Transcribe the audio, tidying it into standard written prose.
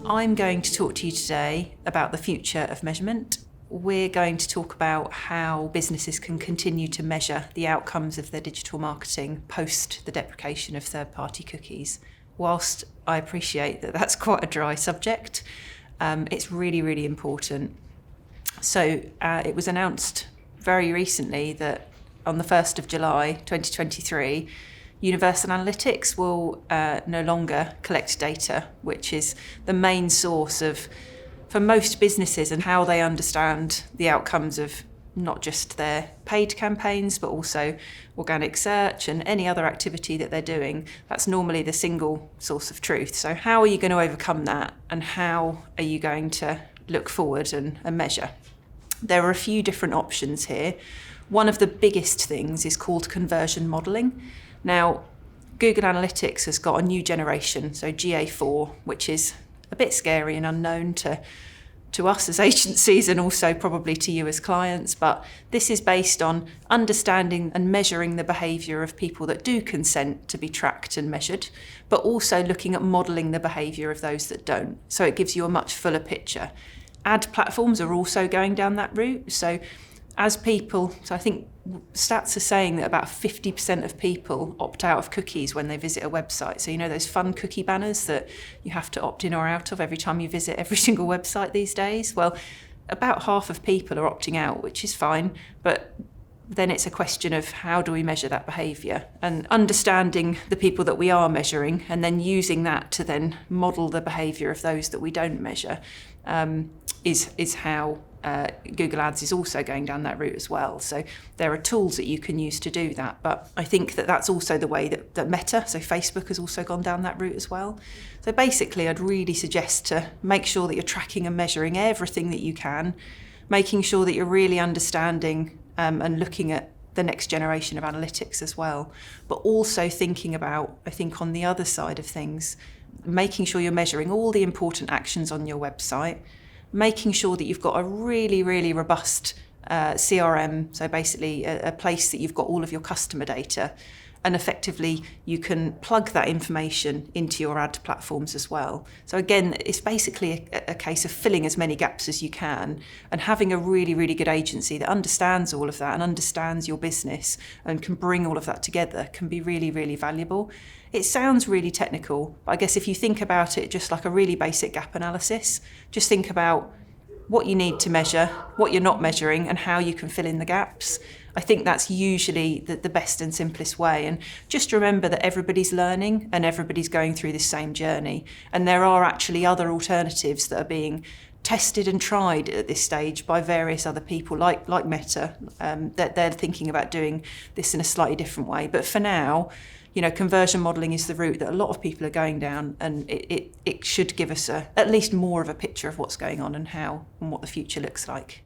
I'm going to talk to you today about the future of measurement. We're going to talk about how businesses can continue to measure the outcomes of their digital marketing post the deprecation of third-party cookies. Whilst I appreciate that that's quite a dry subject, it's really, really important. So it was announced very recently that on the 1st of July 2023, Universal Analytics will no longer collect data, which is the main source for most businesses and how they understand the outcomes of not just their paid campaigns, but also organic search and any other activity that they're doing. That's normally the single source of truth. So how are you going to overcome that, and how are you going to look forward and measure? There are a few different options here. One of the biggest things is called conversion modelling. Now, Google Analytics has got a new generation, so GA4, which is a bit scary and unknown to us as agencies and also probably to you as clients, but this is based on understanding and measuring the behaviour of people that do consent to be tracked and measured, but also looking at modelling the behaviour of those that don't. So it gives you a much fuller picture. Ad platforms are also going down that route. So I think stats are saying that about 50% of people opt out of cookies when they visit a website. So you know those fun cookie banners that you have to opt in or out of every time you visit every single website these days? Well, about half of people are opting out, which is fine, but then it's a question of how do we measure that behaviour, and understanding the people that we are measuring and then using that to then model the behaviour of those that we don't measure is how Google Ads is also going down that route as well. So there are tools that you can use to do that, but I think that that's also the way that Meta, so Facebook, has also gone down that route as well. So basically I'd really suggest to make sure that you're tracking and measuring everything that you can, making sure that you're really understanding and looking at the next generation of analytics as well, but also thinking about, I think on the other side of things, making sure you're measuring all the important actions on your website, making sure that you've got a really, really robust CRM, so basically a place that you've got all of your customer data, and effectively you can plug that information into your ad platforms as well. So again, it's basically a case of filling as many gaps as you can, and having a really, really good agency that understands all of that and understands your business and can bring all of that together can be really, really valuable. It sounds really technical, but I guess if you think about it just like a really basic gap analysis, just think about what you need to measure, what you're not measuring, and how you can fill in the gaps. I think that's usually the best and simplest way. And just remember that everybody's learning and everybody's going through this same journey. And there are actually other alternatives that are being tested and tried at this stage by various other people like Meta, that they're thinking about doing this in a slightly different way. But for now, conversion modelling is the route that a lot of people are going down, and it should give us at least more of a picture of what's going on and what the future looks like.